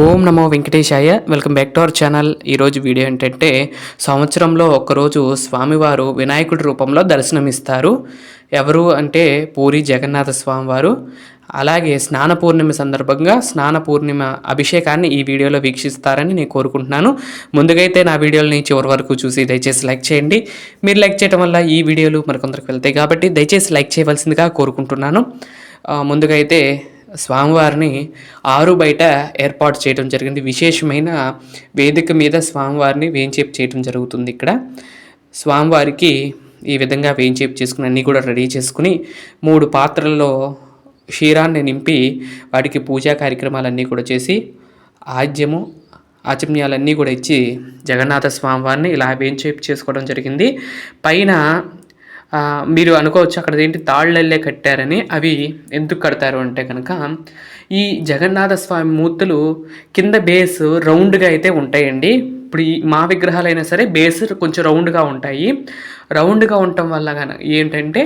Om Namo Venkatesaya. Welcome back to our channel. ఈరోజు video ఏంటంటే, సంవత్సరంలో ఒక్కరోజు స్వామివారు వినాయకుడి రూపంలో దర్శనమిస్తారు. ఎవరు అంటే పూరి జగన్నాథ స్వామివారు. అలాగే స్నాన పూర్ణిమ సందర్భంగా స్నాన పూర్ణిమ అభిషేకాన్ని ఈ వీడియోలో వీక్షిస్తారని నేను కోరుకుంటున్నాను. ముందుగా అయితే నా వీడియోని చివరి వరకు చూసి దయచేసి లైక్ చేయండి. మీరు లైక్ చేయడం వల్ల ఈ వీడియోలు మరికొందరికి వెళ్తాయి కాబట్టి దయచేసి లైక్ చేయవలసిందిగా కోరుకుంటున్నాను. ముందుగా అయితే స్వామివారిని ఆరు బయట ఏర్పాటు చేయడం జరిగింది. విశేషమైన వేదిక మీద స్వామివారిని వేంచేపు చేయడం జరుగుతుంది. ఇక్కడ స్వామివారికి ఈ విధంగా వేంచేపు చేసుకుని అన్నీ కూడా రెడీ చేసుకుని 3 పాత్రల్లో క్షీరాన్ని నింపి వాటికి పూజా కార్యక్రమాలన్నీ కూడా చేసి ఆచమ్యాలన్నీ కూడా ఇచ్చి జగన్నాథ స్వామివారిని ఇలా వేంచేపు చేసుకోవడం జరిగింది. పైన మీరు అనుకోవచ్చు అక్కడ ఏంటి తాళ్ళల్లే కట్టారని. అవి ఎందుకు కడతారు అంటే కనుక, ఈ జగన్నాథ స్వామి మూర్తులు కింద బేస్ రౌండ్గా అయితే ఉంటాయండి. ఇప్పుడు ఈ మా విగ్రహాలైనా సరే బేస్ కొంచెం రౌండ్గా ఉంటాయి. రౌండ్గా ఉండటం వల్ల ఏంటంటే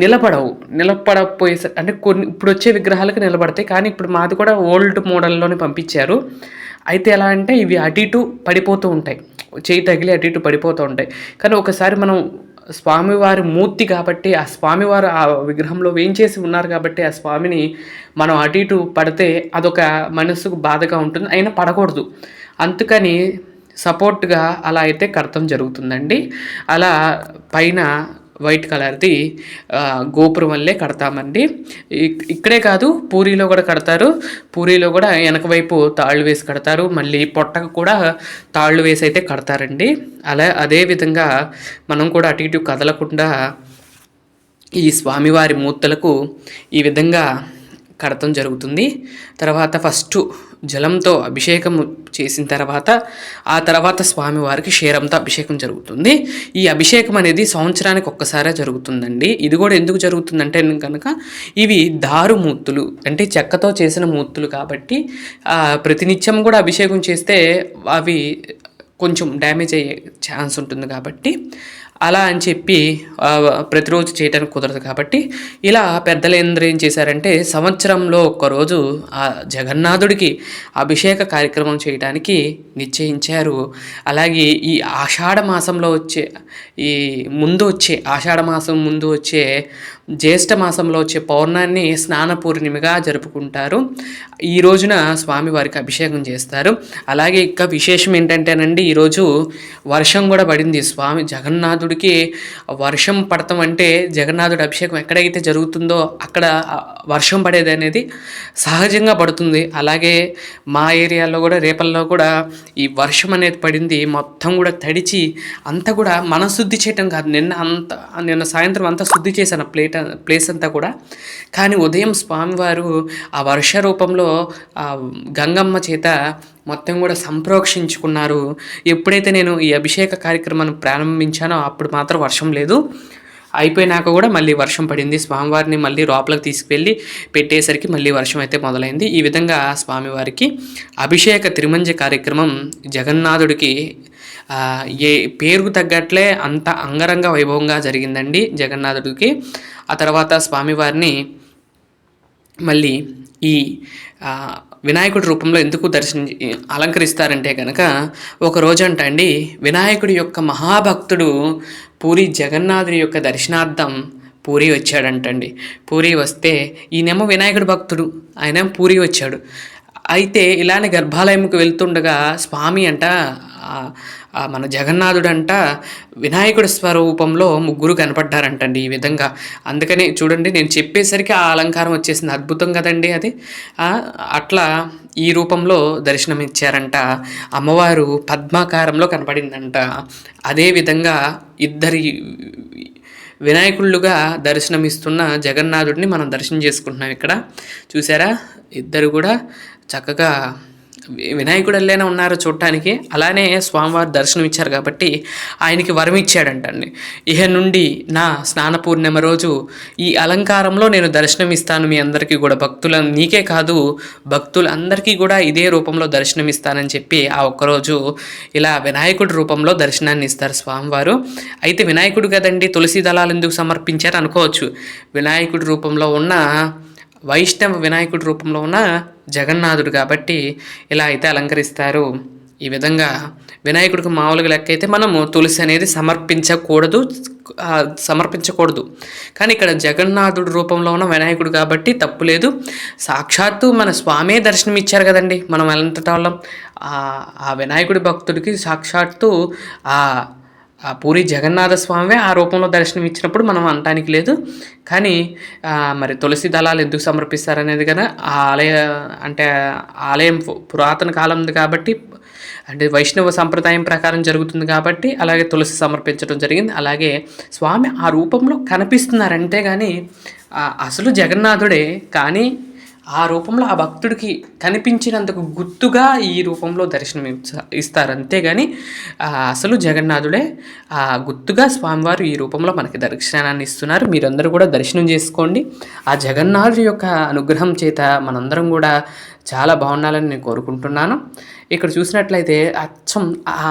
నిలబడపోయే అంటే కొన్ని ఇప్పుడు వచ్చే విగ్రహాలకు నిలబడతాయి. కానీ ఇప్పుడు మాది కూడా ఓల్డ్ మోడల్లోనే పంపించారు. అయితే ఎలా అంటే ఇవి అటు ఇటు పడిపోతూ ఉంటాయి, చేయి తగిలి అటు ఇటు పడిపోతూ ఉంటాయి. కానీ ఒకసారి మనం స్వామివారి మూర్తి కాబట్టి, ఆ స్వామివారు ఆ విగ్రహంలో వేంచేసి ఉన్నారు కాబట్టి ఆ స్వామిని మనం అటు ఇటు పడితే అదొక మనసుకు బాధగా ఉంటుంది, అయినా పడకూడదు. అందుకని సపోర్ట్గా అలా అయితే కడతం జరుగుతుందండి. అలా పైన వైట్ కలర్ది గోపురం వల్లే కడతామండి. ఇక్కడే కాదు, పూరీలో కూడా కడతారు. పూరీలో కూడా వెనక వైపు తాళ్ళు వేసి కడతారు. మళ్ళీ పొట్టకు కూడా తాళ్ళు వేసి అయితే కడతారండి. అదే విధంగా మనం కూడా అటు ఇటు కదలకుండా ఈ స్వామివారి మూర్తులకు ఈ విధంగా కడతం జరుగుతుంది. తర్వాత ఫస్ట్ జలంతో అభిషేకం చేసిన తర్వాత ఆ తర్వాత స్వామివారికి క్షీరంతో అభిషేకం జరుగుతుంది. ఈ అభిషేకం అనేది సంవత్సరానికి ఒక్కసారే జరుగుతుందండి. ఇది కూడా ఎందుకు జరుగుతుందంటే కనుక, ఇవి దారు మూర్తులు అంటే చెక్కతో చేసిన మూర్తులు కాబట్టి ప్రతినిత్యం కూడా అభిషేకం చేస్తే అవి కొంచెం డ్యామేజ్ అయ్యే ఛాన్స్ ఉంటుంది కాబట్టి అలా అని చెప్పి ప్రతిరోజు చేయడానికి కుదరదు కాబట్టి ఇలా పెద్దలందరూ ఏం చేశారంటే సంవత్సరంలో ఒక్కరోజు ఆ జగన్నాథుడికి అభిషేక కార్యక్రమం చేయడానికి నిశ్చయించారు. అలాగే ఈ ఆషాఢ మాసంలో వచ్చే ఆషాఢ మాసం ముందు వచ్చే జ్యేష్ఠ మాసంలో వచ్చే పౌర్ణాన్ని స్నాన పూర్ణిమగా జరుపుకుంటారు. ఈ రోజున స్వామివారికి అభిషేకం చేస్తారు. అలాగే ఇంకా విశేషం ఏంటంటేనండి, ఈరోజు వర్షం కూడా పడింది. స్వామి జగన్నాథుడికి వర్షం పడతాం అంటే జగన్నాథుడి అభిషేకం ఎక్కడైతే జరుగుతుందో అక్కడ వర్షం పడేది అనేది సహజంగా పడుతుంది. అలాగే మా ఏరియాలో కూడా రేపల్లో కూడా ఈ వర్షం అనేది పడింది. మొత్తం కూడా తడిచి అంతా కూడా మనం శుద్ధి చేయటం కాదు, నిన్న సాయంత్రం అంతా శుద్ధి చేశాను ప్లేస్ అంతా కూడా. కానీ ఉదయం స్వామివారు ఆ వర్ష రూపంలో గంగమ్మ చేత మొత్తం కూడా సంప్రోక్షించుకున్నారు. ఎప్పుడైతే నేను ఈ అభిషేక కార్యక్రమాన్ని ప్రారంభించానో అప్పుడు మాత్రం వర్షం లేదు. అయిపోయినాక కూడా మళ్ళీ వర్షం పడింది. స్వామివారిని మళ్ళీ లోపలికి తీసుకువెళ్ళి పెట్టేసరికి మళ్ళీ వర్షం అయితే మొదలైంది. ఈ విధంగా స్వామివారికి అభిషేక తిరుమంజ కార్యక్రమం జగన్నాథుడికి ఏ పేరుకు తగ్గట్లే అంత అంగరంగ వైభవంగా జరిగిందండి జగన్నాథుడికి. ఆ తర్వాత స్వామివారిని మళ్ళీ ఈ వినాయకుడి రూపంలో ఎందుకు అలంకరిస్తారంటే కనుక, ఒక రోజంట అండి వినాయకుడి యొక్క మహాభక్తుడు పూరి జగన్నాథుడి యొక్క దర్శనార్థం పూరి వచ్చాడంటండి. పూరి వస్తే ఈయనేమో వినాయకుడి భక్తుడు, ఆయన పూరి వచ్చాడు. అయితే ఇలానే గర్భాలయంకి వెళ్తుండగా స్వామి అంట మన జగన్నాథుడు అంట వినాయకుడి స్వరూపంలో ముగ్గురు కనపడ్డారంటండి ఈ విధంగా. అందుకని చూడండి, నేను చెప్పేసరికి ఆ అలంకారం వచ్చేసింది. అద్భుతం కదండి అది. అట్లా ఈ రూపంలో దర్శనం ఇచ్చారంట. అమ్మవారు పద్మాకారంలో కనపడిందంట. అదేవిధంగా ఇద్దరి వినాయకుళ్ళుగా దర్శనమిస్తున్న జగన్నాథుడిని మనం దర్శనం చేసుకుంటున్నాం. ఇక్కడ చూసారా, ఇద్దరు కూడా చక్కగా వినాయకుడు అల్లేనే ఉన్నారు చూడటానికి. అలానే స్వామివారి దర్శనం ఇచ్చారు కాబట్టి ఆయనకి వరం ఇచ్చాడంటండి, ఇహ నుండి నా స్నాన పూర్ణిమ రోజు ఈ అలంకారంలో నేను దర్శనం ఇస్తాను మీ అందరికీ కూడా, నీకే కాదు భక్తులందరికీ కూడా ఇదే రూపంలో దర్శనం ఇస్తానని చెప్పి ఆ ఒక్కరోజు ఇలా వినాయకుడి రూపంలో దర్శనాన్ని ఇస్తారు స్వామివారు. అయితే వినాయకుడు కదండి తులసి దళాలు ఎందుకు సమర్పించారు అనుకోవచ్చు. వినాయకుడి రూపంలో ఉన్న వైష్ణవ వినాయకుడి రూపంలో ఉన్న జగన్నాథుడు కాబట్టి ఇలా అయితే అలంకరిస్తారు. ఈ విధంగా వినాయకుడికి మామూలుగా లెక్క అయితే మనము తులసి అనేది సమర్పించకూడదు. కానీ ఇక్కడ జగన్నాథుడి రూపంలో ఉన్న వినాయకుడు కాబట్టి తప్పులేదు. సాక్షాత్తు మన స్వామే దర్శనం ఇచ్చారు కదండి. మనం ఎలాంటి వాళ్ళం, ఆ వినాయకుడి భక్తుడికి సాక్షాత్తు ఆ ఆ పూరి జగన్నాథ స్వామి ఆ రూపంలో దర్శనం ఇచ్చినప్పుడు మనం అనటానికి లేదు. కానీ మరి తులసి దళాలు ఎందుకు సమర్పిస్తారనేది కదా ఆలయం పురాతన కాలంది కాబట్టి, అంటే వైష్ణవ సంప్రదాయం ప్రకారం జరుగుతుంది కాబట్టి అలాగే తులసి సమర్పించడం జరిగింది. అలాగే స్వామి ఆ రూపంలో కనిపిస్తున్నారు అంతే కానీ అసలు జగన్నాథుడే, కానీ ఆ రూపంలో ఆ భక్తుడికి కనిపించినందుకు గుర్తుగా ఈ రూపంలో దర్శనం ఇస్తారు అంతేగాని అసలు జగన్నాథుడే గుర్తుగా స్వామివారు ఈ రూపంలో మనకి దర్శనాన్ని ఇస్తున్నారు. మీరందరూ కూడా దర్శనం చేసుకోండి. ఆ జగన్నాథుడి యొక్క అనుగ్రహం చేత మనందరం కూడా చాలా బాగుండాలని నేను కోరుకుంటున్నాను. ఇక్కడ చూసినట్లయితే అచ్చం ఆ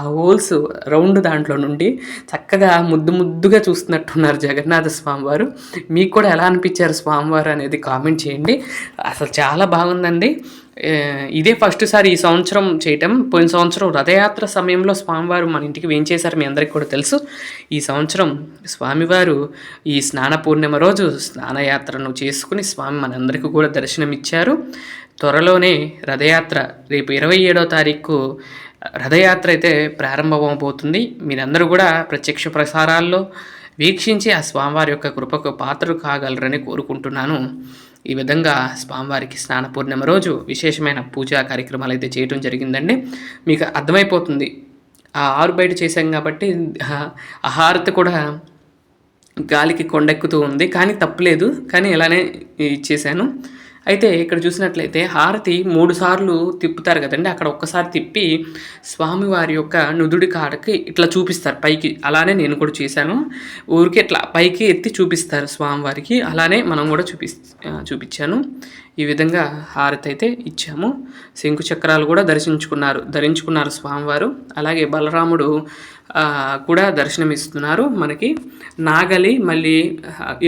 హోల్స్ రౌండ్ దాంట్లో నుండి చక్కగా ముద్దుగా చూస్తున్నట్టున్నారు జగన్నాథ స్వామివారు. మీకు కూడా ఎలా అనిపించారు స్వామివారు అనేది కామెంట్ చేయండి. అసలు చాలా బాగుందండి. ఇదే ఫస్ట్ సారి ఈ సంవత్సరం చేయటం. పోయిన సంవత్సరం రథయాత్ర సమయంలో స్వామివారు మన ఇంటికి వేయించేశారు, మీ అందరికీ కూడా తెలుసు. ఈ సంవత్సరం స్వామివారు ఈ స్నాన పూర్ణిమ రోజు స్నానయాత్రను చేసుకుని స్వామి మనందరికీ కూడా దర్శనమిచ్చారు. త్వరలోనే రథయాత్ర రేపు 27వ తారీఖు రథయాత్ర అయితే ప్రారంభమవబోతుంది. మీరందరూ కూడా ప్రత్యక్ష ప్రసారాల్లో వీక్షించి ఆ స్వామివారి యొక్క కృపకు పాత్రలు కాగలరని కోరుకుంటున్నాను. ఈ విధంగా స్వామివారికి స్నాన పూర్ణిమ రోజు విశేషమైన పూజా కార్యక్రమాలు అయితే చేయడం జరిగిందండి. మీకు అర్థమైపోతుంది, ఆ ఆరు బయట చేశాం కాబట్టి ఆ హారతి కూడా గాలికి కొండెక్కుతూ ఉంది, కానీ తప్పులేదు, కానీ ఇలానే ఇచ్చేసాను. అయితే ఇక్కడ చూసినట్లయితే హారతి 3 సార్లు తిప్పుతారు కదండి. అక్కడ ఒక్కసారి తిప్పి స్వామివారి యొక్క నుదుడి కాడకి ఇట్లా చూపిస్తారు పైకి. అలానే నేను కూడా చేశాను. ఊరికి ఇట్లా పైకి ఎత్తి చూపిస్తారు స్వామివారికి. అలానే మనం కూడా చూపించాను. ఈ విధంగా హారతి అయితే ఇచ్చాము. శంకు చక్రాలు కూడా ధరించుకున్నారు స్వామివారు. అలాగే బలరాముడు కూడా దర్శనమిస్తున్నారు మనకి. నాగలి మళ్ళీ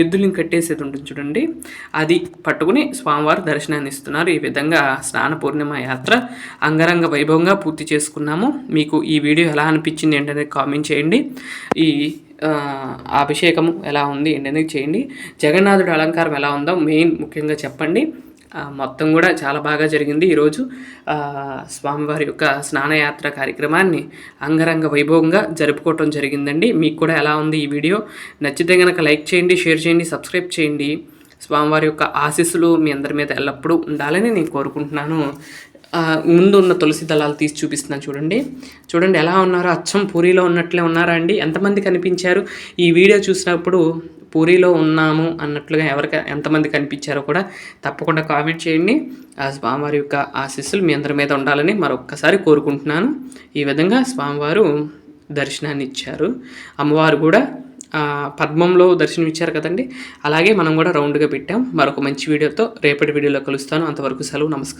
ఎద్దులిని కట్టేసేది ఉంటుంది చూడండి, అది పట్టుకుని స్వామివారు దర్శనాన్ని ఇస్తున్నారు. ఈ విధంగా స్నాన పూర్ణిమ యాత్ర అంగరంగ వైభవంగా పూర్తి చేసుకున్నాము. మీకు ఈ వీడియో ఎలా అనిపించింది ఏంటనేది కామెంట్ చేయండి. ఈ అభిషేకము ఎలా ఉంది ఏంటనేది చేయండి. జగన్నాథుడి అలంకారం ఎలా ఉందో ముఖ్యంగా చెప్పండి. మొత్తం కూడా చాలా బాగా జరిగింది. ఈరోజు స్వామివారి యొక్క స్నానయాత్ర కార్యక్రమాన్ని అంగరంగ వైభవంగా జరుపుకోవటం జరిగిందండి. మీకు కూడా ఎలా ఉంది ఈ వీడియో? నచ్చితే కనుక లైక్ చేయండి, షేర్ చేయండి, సబ్స్క్రైబ్ చేయండి. స్వామివారి యొక్క ఆశీస్సులు మీ అందరి మీద ఎల్లప్పుడూ ఉండాలని నేను కోరుకుంటున్నాను. ముందు ఉన్న తులసి దళాలు తీసి చూపిస్తున్నాను చూడండి ఎలా ఉన్నారో. అచ్చం పూరిలో ఉన్నట్లే ఉన్నారా అండి? ఎంతమంది కనిపించారు ఈ వీడియో చూసినప్పుడు? పూరిలో ఉన్నాము అన్నట్లుగా ఎంతమంది కనిపించారో కూడా తప్పకుండా కామెంట్ చేయండి. ఆ స్వామివారి యొక్క ఆశీస్సులు మీ అందరి మీద ఉండాలని మరొక్కసారి కోరుకుంటున్నాను. ఈ విధంగా స్వామివారు దర్శనాన్ని ఇచ్చారు. అమ్మవారు కూడా పద్మంలో దర్శనం ఇచ్చారు కదండి. అలాగే మనం కూడా రౌండ్గా పెట్టాం. మరొక మంచి వీడియోతో రేపటి వీడియోలో కలుస్తాను. అంతవరకు సెలవు, నమస్కారం.